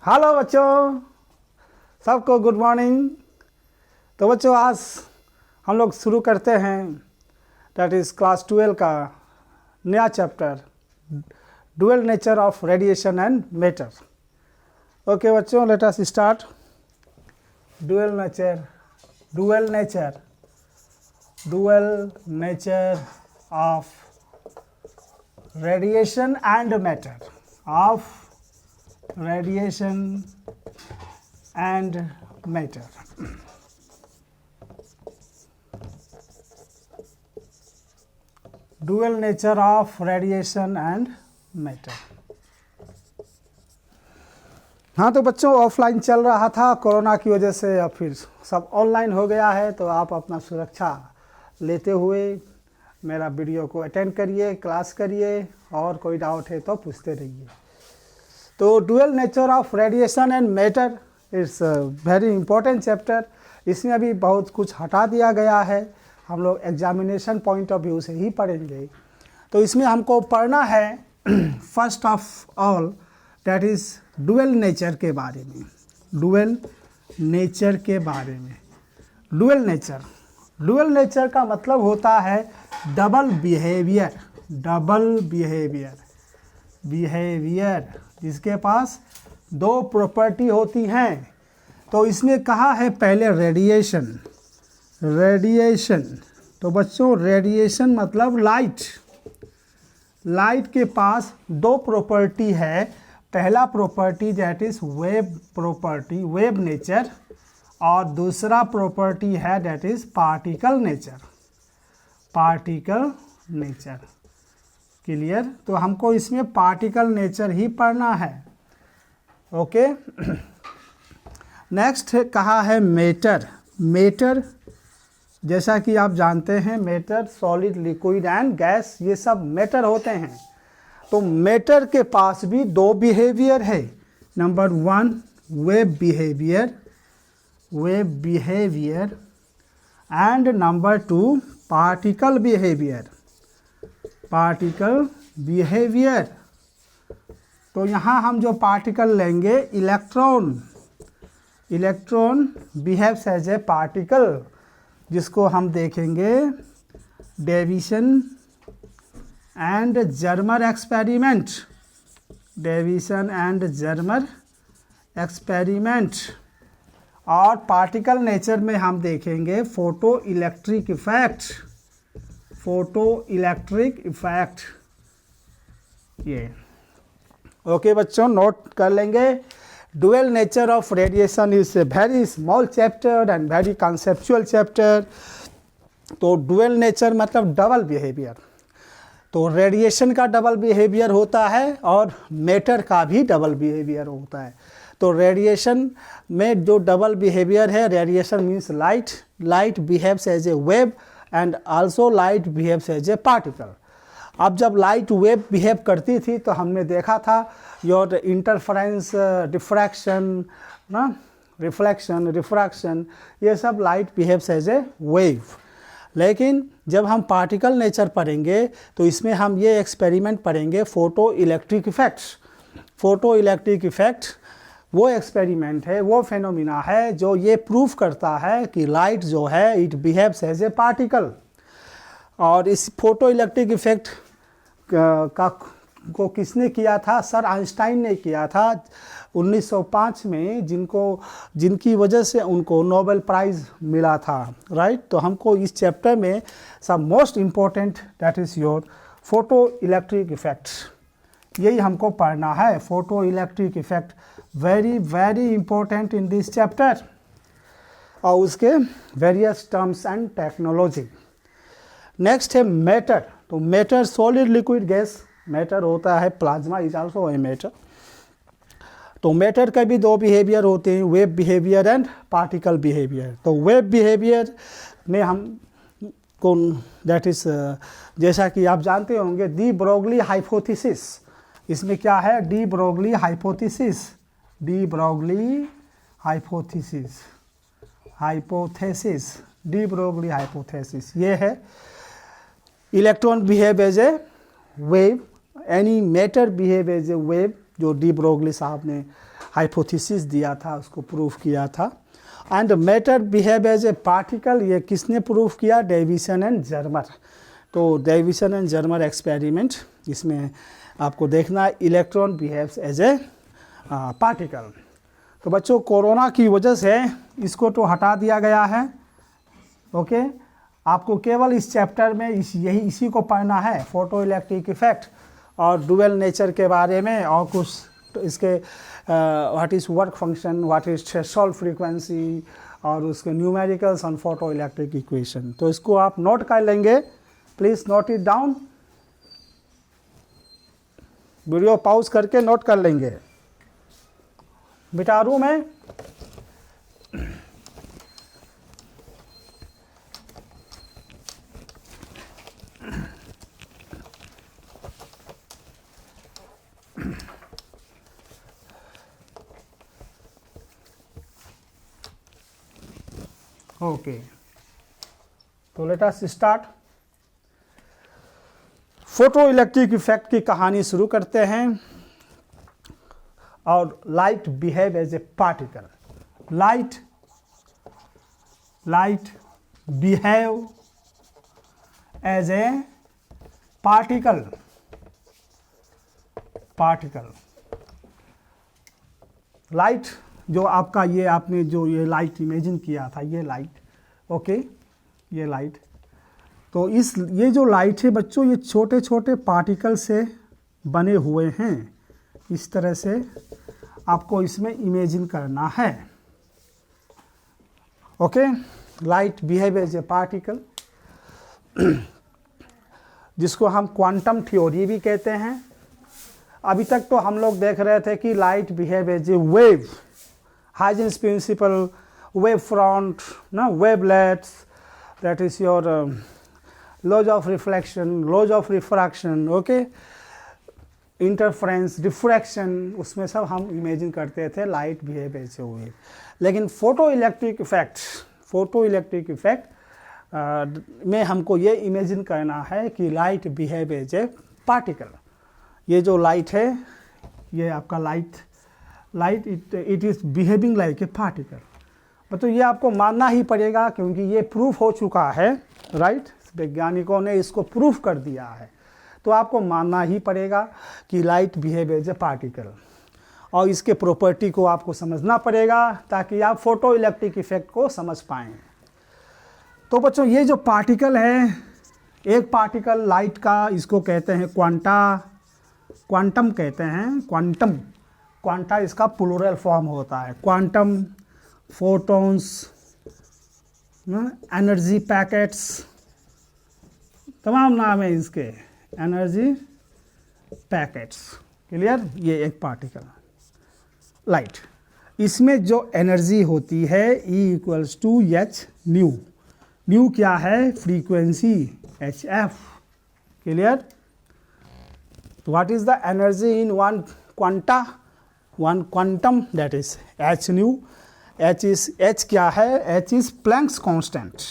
Hello बच्चों, सबको good morning. तो बच्चों आज हम लोग शुरू करते हैं दैट इज़ क्लास 12 का नया chapter dual nature of radiation and matter. Okay बच्चों, let us start. Dual nature of radiation and matter radiation and matter. Dual nature of radiation and matter. हाँ तो बच्चों ऑफलाइन चल रहा था कोरोना की वजह से, अब फिर सब ऑनलाइन हो गया है। तो आप अपना सुरक्षा लेते हुए मेरा वीडियो को अटेंड करिए, क्लास करिए, और कोई डाउट है तो पूछते रहिए। तो dual nature of radiation and matter it's very important chapter. इसमें अभी बहुत कुछ हटा दिया गया है, हम लोग एग्जामिनेशन पॉइंट ऑफ व्यू से ही पढ़ेंगे। तो इसमें हमको पढ़ना है first of all that is dual nature के बारे में। डुअल नेचर के बारे में डुअल नेचर का मतलब होता है डबल बिहेवियर जिसके पास दो प्रॉपर्टी होती हैं। तो इसमें कहा है पहले रेडिएशन। तो बच्चों रेडिएशन मतलब लाइट के पास दो प्रॉपर्टी है। पहला property that is wave nature, और दूसरा प्रॉपर्टी है that is particle nature. Clear? तो हमको इसमें पार्टिकल नेचर ही पढ़ना है। ओके, नेक्स्ट कहा है मेटर। जैसा कि आप जानते हैं matter solid, liquid and gas, ये सब मेटर होते हैं। तो मेटर के पास भी दो बिहेवियर है। Number 1 wave behaviour and number 2 particle behaviour. तो यहाँ हम जो पार्टिकल लेंगे electron behaves as a particle, जिसको हम देखेंगे डेविसन एंड जर्मर एक्सपेरिमेंट। और पार्टिकल नेचर में हम देखेंगे फोटो इलेक्ट्रिक इफेक्ट। ये ओके बच्चों, नोट कर लेंगे। Dual nature of radiation is a very small chapter and very conceptual chapter. तो डुअल नेचर मतलब डबल बिहेवियर। तो रेडिएशन का डबल बिहेवियर होता है और मैटर का भी डबल बिहेवियर होता है। तो रेडिएशन में जो डबल बिहेवियर है, radiation means light behaves as a wave and also light behaves as a particle. अब जब लाइट वेव बिहेव करती थी तो हमने देखा था योर इंटरफेरेंस, डिफ्रैक्शन, रिफ्रैक्शन, ये सब light behaves as a wave. लेकिन जब हम पार्टिकल नेचर पढ़ेंगे तो इसमें हम ये एक्सपेरिमेंट पढ़ेंगे फोटो इलेक्ट्रिक इफेक्ट। वो एक्सपेरिमेंट है, वो फेनोमिना है जो ये प्रूफ करता है कि लाइट जो है it behaves as a particle. और इस फोटो इलेक्ट्रिक इफेक्ट को किसने किया था? सर आइंस्टाइन ने किया था 1905 में, जिनकी वजह से उनको नोबेल प्राइज़ मिला था। राइट? तो हमको इस चैप्टर में सब most important that is your photo electric effect, यही हमको पढ़ना है। Photo electric effect very important in this chapter, और उसके various terms and technology. Next है मैटर। तो matter solid, liquid, gas. Matter होता है plasma is also a matter. तो मैटर का भी दो बिहेवियर होते हैं, wave behaviour and particle behaviour. तो वेव बिहेवियर में हम दैट इज जैसा कि आप जानते होंगे डी ब्रोगली हाइपोथेसिस। इसमें क्या है? डी ब्रोगली हाइपोथेसिस ये है। Electron behave as a wave, any matter behave as a wave, जो डी ब्रोगली साहब ने हाइपोथेसिस दिया था, उसको प्रूव किया था। And matter behave as a particle, ये किसने प्रूव किया? Davisson and Germer. तो डेविसन एंड जर्मर एक्सपेरिमेंट, इसमें आपको देखना है electron behaves as a particle. तो बच्चों कोरोना की वजह से इसको तो हटा दिया गया है, ओके। आपको केवल इस चैप्टर में इसी को पढ़ना है, फोटो इलेक्ट्रिक इफेक्ट और डुअल नेचर के बारे में, और कुछ तो इसके what is work function, what is threshold frequency, और उसके numericals on photo electric equation. तो इसको आप नोट कर लेंगे, please note it down, video pause करके नोट कर लेंगे। बिटा रूम है, ओके। तो let us start. Photo electric effect की कहानी शुरू करते हैं। और light behave as a particle, light behave as a particle. Light जो आपका ये आपने जो ये लाइट इमेजिन किया था, ये लाइट, ओके, ये लाइट, तो ये जो लाइट है बच्चों, ये छोटे छोटे पार्टिकल से बने हुए हैं। इस तरह से आपको इसमें इमेजिन करना है, okay. Light behave as a particle, जिसको हम क्वांटम थ्योरी भी कहते हैं। अभी तक तो हम लोग देख रहे थे कि light behave as a wave, Huygens principle, wave front ना, wavelets, that is your laws of reflection, laws of refraction, okay, interference, diffraction, उसमें सब हम इमेजिन करते थे light behave as a wave. लेकिन फोटो इलेक्ट्रिक इफेक्ट में हमको ये इमेजिन करना है कि light behave as a particle. ये जो लाइट है, ये आपका light it is behaving like a particle. मतलब ये आपको मानना ही पड़ेगा, क्योंकि ये प्रूफ हो चुका है, राइट। वैज्ञानिकों ने इसको प्रूफ कर दिया है, तो आपको मानना ही पड़ेगा कि light behave as a particle, और इसके प्रॉपर्टी को आपको समझना पड़ेगा ताकि आप फोटो इलेक्ट्रिक इफेक्ट को समझ पाएँ। तो बच्चों ये जो पार्टिकल है, एक पार्टिकल लाइट का, इसको कहते हैं क्वांटम कहते हैं, क्वांटा इसका प्लूरल फॉर्म होता है। क्वांटम, फोटॉन्स, एनर्जी पैकेट्स, तमाम नाम है इसके, एनर्जी पैकेट्स, क्लियर। ये एक पार्टिकल लाइट, इसमें जो एनर्जी होती है E = h न्यू। न्यू क्या है? Frequency, hf, clear. तो what is the energy in one quantum, that is h nu. h क्या है? h is Planck's constant.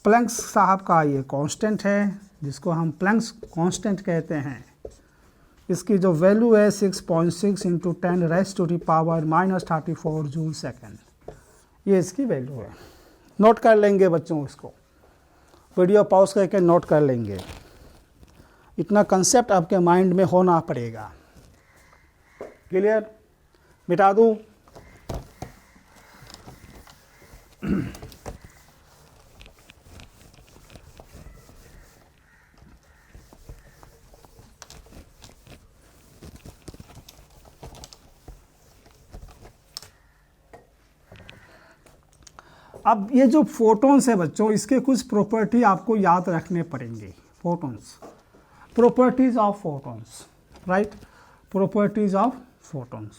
Planck's साहब का ये कांस्टेंट है, जिसको हम प्लैंक्स कांस्टेंट कहते हैं। इसकी जो वैल्यू है 6.6 × 10⁻³ जूल सेकेंड, ये इसकी वैल्यू है। नोट कर लेंगे बच्चों, इसको वीडियो पॉज करके नोट कर लेंगे। इतना कंसेप्ट आपके माइंड में होना पड़ेगा, क्लियर। मिटा दूँ? अब ये जो फोटॉन्स है बच्चों, इसके कुछ प्रॉपर्टी आपको याद रखने पड़ेंगे। Photons, properties of photons, right, properties of photons.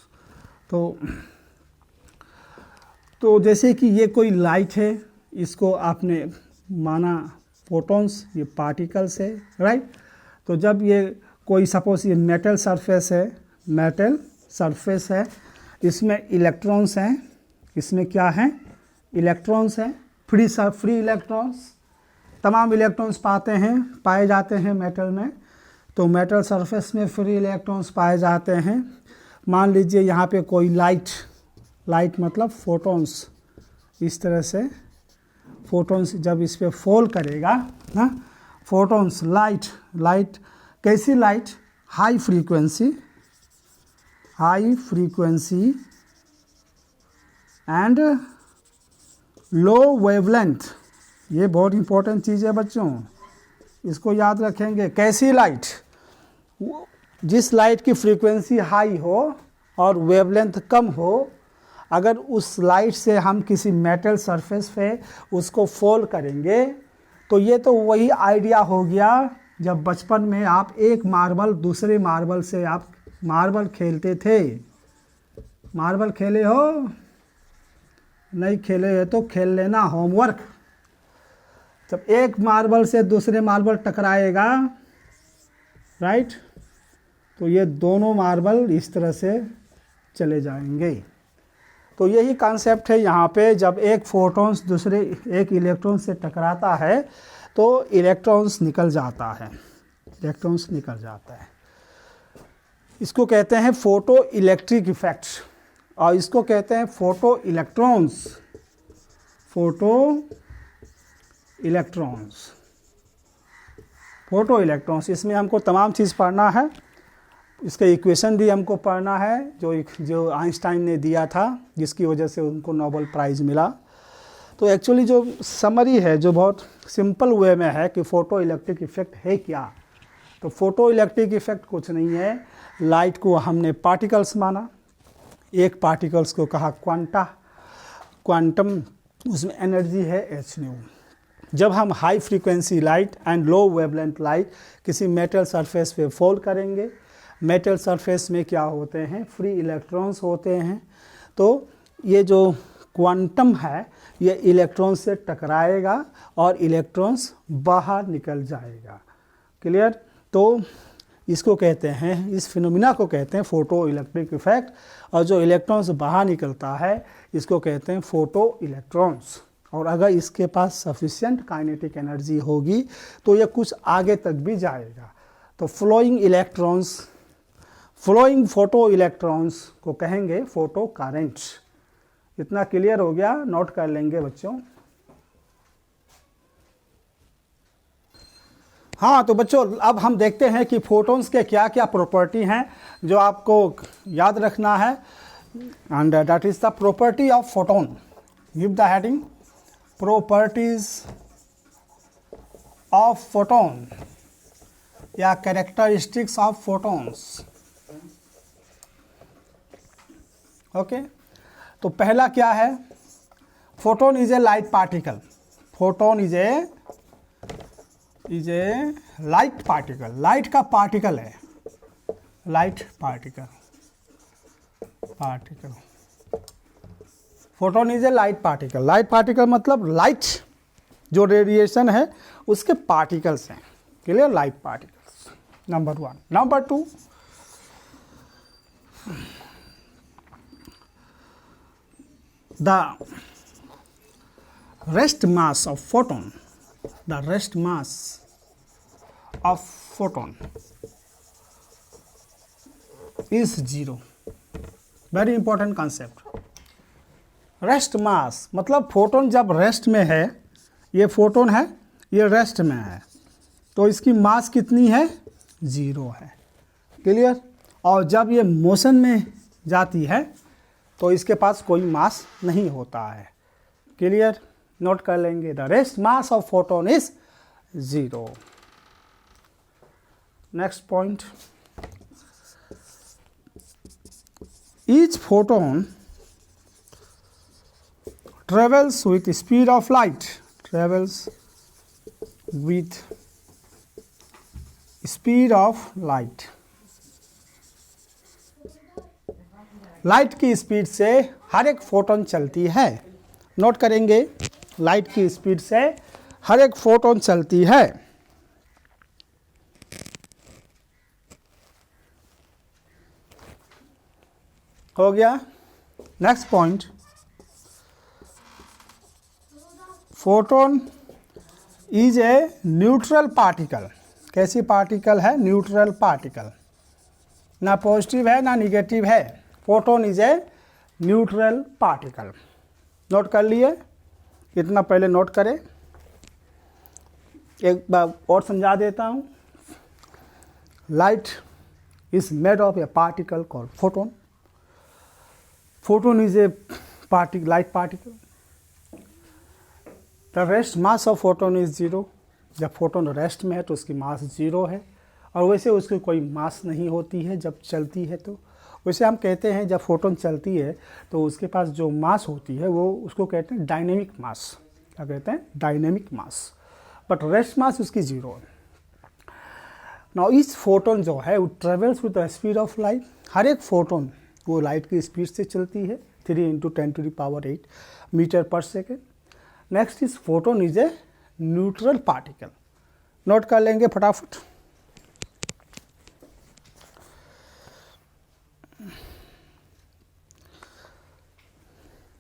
तो जैसे कि ये कोई लाइट है, इसको आपने माना फोटॉन्स, ये पार्टिकल्स है, राइट। तो जब ये कोई सपोज ये मेटल सरफेस है, इसमें इलेक्ट्रॉन्स हैं, इसमें क्या है? इलेक्ट्रॉन्स हैं, फ्री इलेक्ट्रॉन्स, तमाम इलेक्ट्रॉन्स पाए जाते हैं मेटल में। तो मेटल सरफेस में फ्री इलेक्ट्रॉन्स पाए जाते हैं। मान लीजिए यहाँ पे कोई लाइट मतलब फोटॉन्स, इस तरह से फोटॉन्स जब इस पे फॉल करेगा ना, फोटॉन्स लाइट कैसी light, high frequency and low wavelength. ये बहुत इंपॉर्टेंट चीज़ है बच्चों, इसको याद रखेंगे। कैसी लाइट, जिस लाइट की फ्रीक्वेंसी हाई हो और वेवलेंथ कम हो, अगर उस लाइट से हम किसी मेटल सरफेस पे उसको फॉल करेंगे तो ये तो वही आइडिया हो गया जब बचपन में आप एक मार्बल दूसरे मार्बल से आप मार्बल खेलते थे। मार्बल खेले हो? नहीं खेले हो तो खेल लेना, होमवर्क। जब एक मार्बल से दूसरे मार्बल टकराएगा, राइट, तो ये दोनों मार्बल इस तरह से चले जाएंगे। तो यही कॉन्सेप्ट है यहाँ पे, जब एक फोटॉन्स दूसरे एक इलेक्ट्रॉन से टकराता है तो इलेक्ट्रॉन्स निकल जाता है, इसको कहते हैं फोटो इलेक्ट्रिक इफेक्ट, और इसको कहते हैं फोटो इलेक्ट्रॉन्स। इसमें हमको तमाम चीज़ पढ़ना है, इसका इक्वेशन भी हमको पढ़ना है जो आइंस्टाइन ने दिया था, जिसकी वजह से उनको नोबेल प्राइज़ मिला। तो एक्चुअली जो समरी है, जो बहुत सिंपल वे में है कि फोटो इलेक्ट्रिक इफेक्ट है क्या। तो फोटो इलेक्ट्रिक इफेक्ट कुछ नहीं है, लाइट को हमने पार्टिकल्स माना, एक पार्टिकल्स को कहा क्वांटम, उसमें एनर्जी है h²। जब हम high frequency light and low wavelength light किसी मेटल सरफेस पे फॉल करेंगे, मेटल सरफेस में क्या होते हैं, फ्री इलेक्ट्रॉन्स होते हैं। तो ये जो क्वांटम है ये इलेक्ट्रॉन से टकराएगा और इलेक्ट्रॉन्स बाहर निकल जाएगा। क्लियर? तो इसको कहते हैं, इस फिनोमिना को कहते हैं फोटो इलेक्ट्रिक इफेक्ट, और जो इलेक्ट्रॉन्स बाहर निकलता है इसको कहते हैं फोटो इलेक्ट्रॉन्स। और अगर इसके पास सफिशिएंट काइनेटिक एनर्जी होगी तो ये कुछ आगे तक भी जाएगा। तो फ्लोइंग फोटो इलेक्ट्रॉन्स को कहेंगे फोटो करेंट्स। इतना क्लियर हो गया? नोट कर लेंगे बच्चों। हाँ, तो बच्चों अब हम देखते हैं कि फोटॉन्स के क्या क्या प्रॉपर्टी हैं जो आपको याद रखना है, and that is the property of photon. Give the heading, properties of photon या कैरेक्टरिस्टिक्स ऑफ फोटॉन्स। ओके, तो पहला क्या है, photon is a light particle. Photon is a light particle, light का पार्टिकल है, light particle. Photon is a light particle. Light particle मतलब light जो radiation है उसके पार्टिकल्स हैं। Clear? Light particles, number 1। Number 2, the rest mass of photon is 0। Very important concept. Rest mass मतलब photon जब rest में है, ये फोटोन है, ये रेस्ट में है, तो इसकी मास कितनी है? 0 है। क्लियर? और जब ये मोशन में जाती है तो इसके पास कोई मास नहीं होता है। क्लियर? नोट कर लेंगे, the rest mass of photon is 0। Next point, each photon travels with speed of light, light की स्पीड से हर एक फोटोन चलती है। नोट करेंगे, लाइट की स्पीड से हर एक फोटोन चलती है। हो गया? Next point, photon is a neutral particle. कैसी पार्टिकल है? न्यूट्रल पार्टिकल, ना पॉजिटिव है ना निगेटिव है। Photon is a neutral particle. Note कर लिए? इतना पहले नोट करें। एक बार और समझा देता हूँ। Light is made of A particle called photon. Photon is a light particle. The rest mass of photon is zero. जब फोटोन रेस्ट में है तो उसकी मास जीरो है, और वैसे उसकी कोई मास नहीं होती है जब चलती है। तो वैसे हम कहते हैं जब फोटोन चलती है तो उसके पास जो मास होती है वो उसको कहते हैं डायनेमिक मास। क्या कहते हैं? Dynamic mass. But rest mass उसकी जीरो है। नाउ इस फोटोन जो है वो travels with the speed of light. हर एक फोटोन वो लाइट की स्पीड से चलती है, 3 × 10⁸ मीटर पर second. Next is photon is a neutral particle. Note कर लेंगे फटाफट।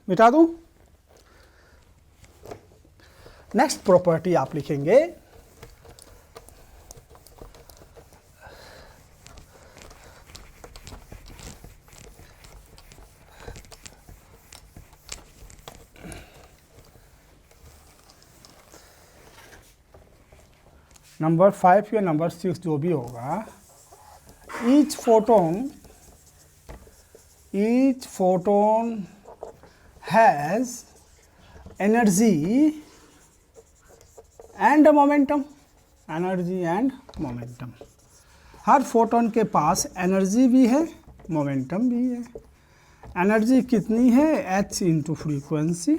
मिटा दूं? नेक्स्ट प्रॉपर्टी आप लिखेंगे नंबर 5 या नंबर 6 जो भी होगा। Each photon has energy and momentum. Energy and momentum. Her photon के पास एनर्जी भी है, मोमेंटम भी है। एनर्जी कितनी है? h into frequency,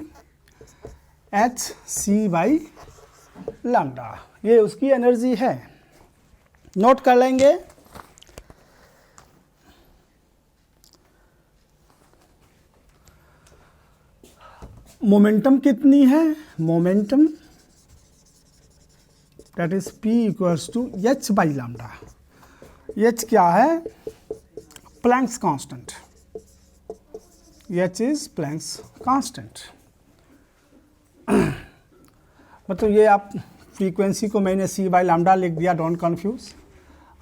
hc/λ। ये उसकी एनर्जी है। नोट कर लेंगे। मोमेंटम कितनी है? Momentum that is p = h/λ। h क्या है? Planck's constant. h is Planck's constant. मतलब ये आप फ्रीक्वेंसी को मैंने c/λ लिख दिया, डोंट कंफ्यूज।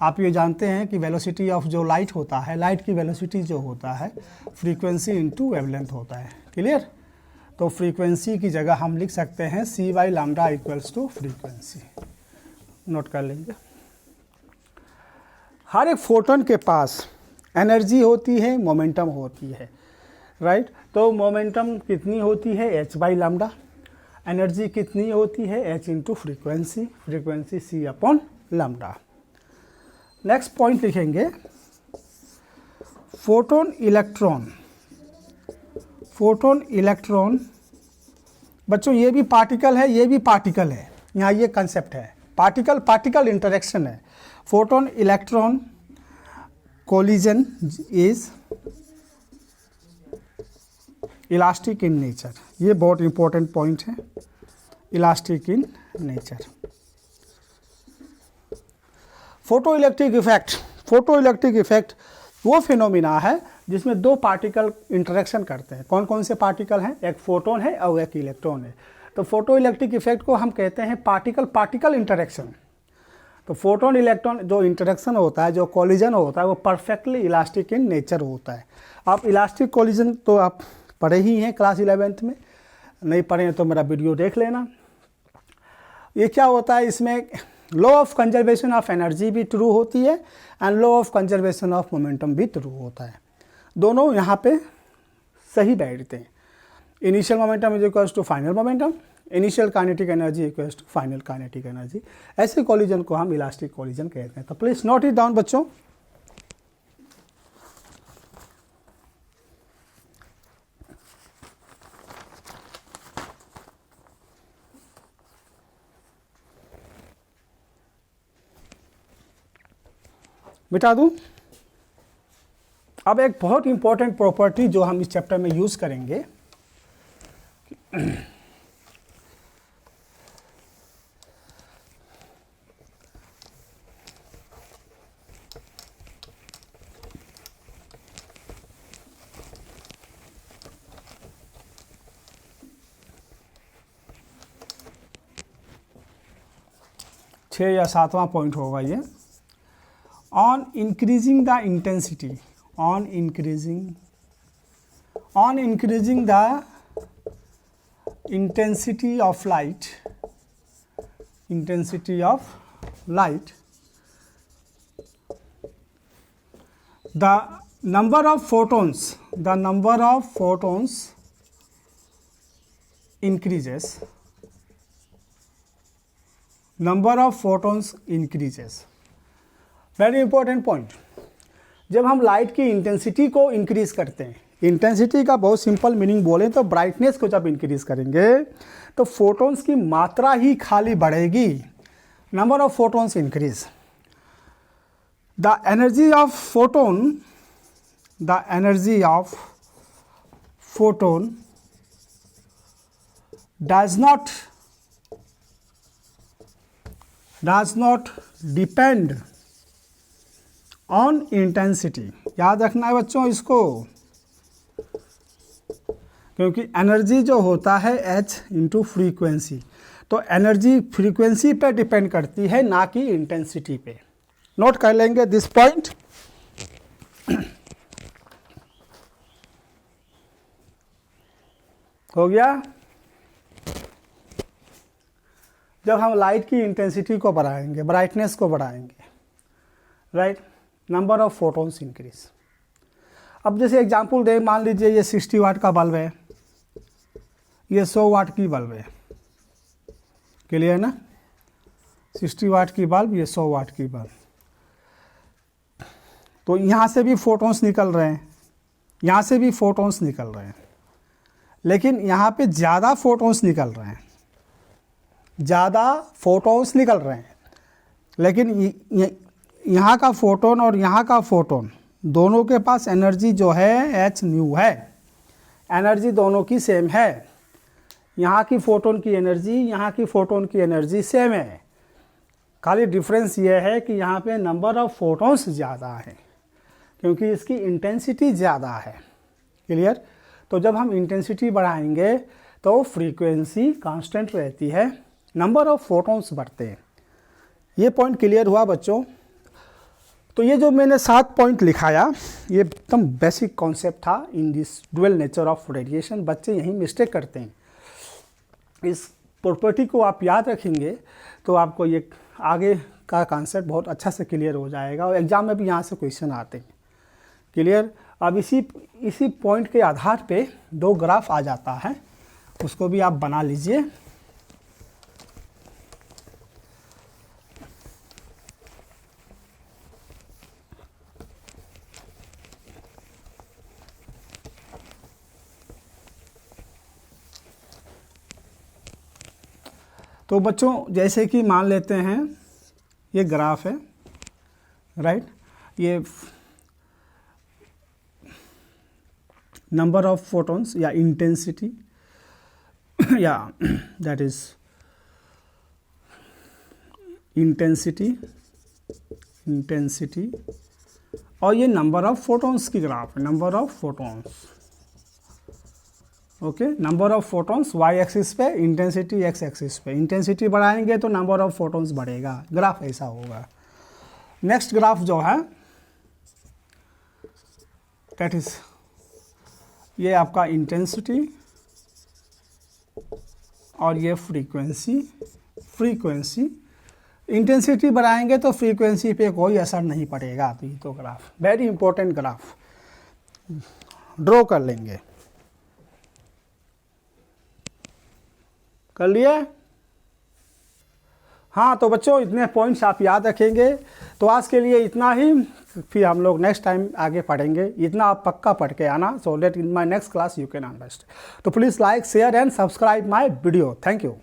आप ये जानते हैं कि वेलोसिटी ऑफ जो लाइट होता है, लाइट की वेलोसिटी जो होता है फ्रीक्वेंसी इंटू वेवलेंथ होता है। क्लियर? तो फ्रीक्वेंसी की जगह हम लिख सकते हैं c/λ = फ्रीक्वेंसी। नोट कर लेंगे। हर एक फोटोन के पास एनर्जी होती है, मोमेंटम होती है, राइट? तो मोमेंटम कितनी होती है? h/λ। एनर्जी कितनी होती है? h into frequency, frequency c/λ। Next point लिखेंगे फोटोन इलेक्ट्रॉन। फोटोन इलेक्ट्रॉन बच्चों ये भी पार्टिकल है, ये भी पार्टिकल है। यहाँ ये कंसेप्ट है, पार्टिकल पार्टिकल इंटरेक्शन है। Photon electron collision is elastic in nature. ये बहुत इंपॉर्टेंट पॉइंट है, elastic in nature. Photo electric effect वो फिनोमिना है जिसमें दो पार्टिकल इंटरेक्शन करते हैं। कौन कौन से पार्टिकल हैं? एक फोटोन है और एक इलेक्ट्रॉन है। तो फोटो इलेक्ट्रिक इफेक्ट को हम कहते हैं पार्टिकल पार्टिकल इंटरेक्शन। तो फोटोन इलेक्ट्रॉन जो इंटरेक्शन होता है, जो कोलिजन होता है, वो परफेक्टली इलास्टिक इन नेचर होता है। आप इलास्टिक कोलिजन तो आप पढ़े ही हैं क्लास 11th में, नहीं पढ़े हैं तो मेरा वीडियो देख लेना। ये क्या होता है? इसमें law of conservation of energy भी ट्रू होती है and law of conservation of momentum भी ट्रू होता है। दोनों यहाँ पे सही बैठते हैं। Initial momentum is equals to final momentum, initial kinetic energy equals to final kinetic energy. ऐसे कॉलिजन को हम इलास्टिक कॉलिजन कहते हैं। तो प्लीज नोट इट डाउन बच्चों। मिटा दूं? अब एक बहुत इंपॉर्टेंट प्रॉपर्टी जो हम इस चैप्टर में यूज करेंगे, 6 या 7वां पॉइंट होगा ये। On increasing the intensity, on increasing the intensity of light, the number of photons increases, very important point. जब हम लाइट की इंटेंसिटी को इंक्रीज करते हैं, इंटेंसिटी का बहुत सिंपल मीनिंग बोलें तो ब्राइटनेस को जब इंक्रीज करेंगे तो फोटॉन्स की मात्रा ही खाली बढ़ेगी, number of photons increase. The energy of photon does not depend on intensity। याद रखना है बच्चों इसको, क्योंकि एनर्जी जो होता है h इंटू फ्रीक्वेंसी, तो एनर्जी फ्रीक्वेंसी पे डिपेंड करती है ना कि इंटेंसिटी पे। नोट कर लेंगे दिस पॉइंट। हो गया। जब हम लाइट की इंटेंसिटी को बढ़ाएंगे, ब्राइटनेस को बढ़ाएंगे, right, number of photons increase. अब जैसे एग्जांपल दे, मान लीजिए ये 60 वाट का बल्ब है, ये 100 वाट की बल्ब है, क्लियर ना, 60 वाट की बल्ब, ये 100 वाट की बल्ब। तो यहाँ से भी फोटॉन्स निकल रहे हैं, यहाँ से भी फोटॉन्स निकल रहे हैं, लेकिन यहाँ पे ज़्यादा फोटॉन्स निकल रहे हैं, लेकिन यहाँ का फोटोन और यहाँ का फोटोन दोनों के पास एनर्जी जो है h न्यू है, एनर्जी दोनों की सेम है। यहाँ की फोटोन की एनर्जी, यहाँ की फोटोन की एनर्जी सेम है, खाली डिफरेंस ये है कि यहाँ पे नंबर ऑफ फोटॉन्स ज़्यादा है क्योंकि इसकी इंटेंसिटी ज़्यादा है, क्लियर। तो जब हम इंटेंसिटी बढ़ाएंगे तो फ्रीक्वेंसी कांस्टेंट रहती है, नंबर ऑफ फोटॉन्स बढ़ते हैं। ये पॉइंट क्लियर हुआ बच्चों। तो ये जो मैंने 7 पॉइंट लिखाया, ये एकदम बेसिक कॉन्सेप्ट था in this dual nature of radiation. बच्चे यही मिस्टेक करते हैं। इस प्रॉपर्टी को आप याद रखेंगे तो आपको ये आगे का कॉन्सेप्ट बहुत अच्छा से क्लियर हो जाएगा और एग्ज़ाम में भी यहाँ से क्वेश्चन आते हैं, क्लियर। अब इसी पॉइंट के आधार पे 2 ग्राफ आ जाता है, उसको भी आप बना लीजिए। तो बच्चों जैसे कि मान लेते हैं ये ग्राफ है, राइट, ये नंबर ऑफ फोटॉन्स या इंटेंसिटी या दैट इज इंटेंसिटी और ये नंबर ऑफ फोटॉन्स की ग्राफ है, number of photons, okay, number of photons Y axis पे, इंटेंसिटी एक्स एक्सिस पे। इंटेंसिटी बढ़ाएंगे तो नंबर ऑफ फोटॉन्स बढ़ेगा, ग्राफ ऐसा होगा। नेक्स्ट ग्राफ जो है दैट इज ये आपका इंटेंसिटी और ये फ्रीक्वेंसी। इंटेंसिटी बढ़ाएंगे तो फ्रीक्वेंसी पे कोई असर नहीं पड़ेगा। तो ये तो graph very important graph draw कर लेंगे, कर लिए। हाँ तो बच्चों इतने पॉइंट्स आप याद रखेंगे। तो आज के लिए इतना ही, फिर हम लोग नेक्स्ट टाइम आगे पढ़ेंगे। इतना आप पक्का पढ़ के आना, so that in my next class you can understand. तो please like, share and subscribe my video. Thank you.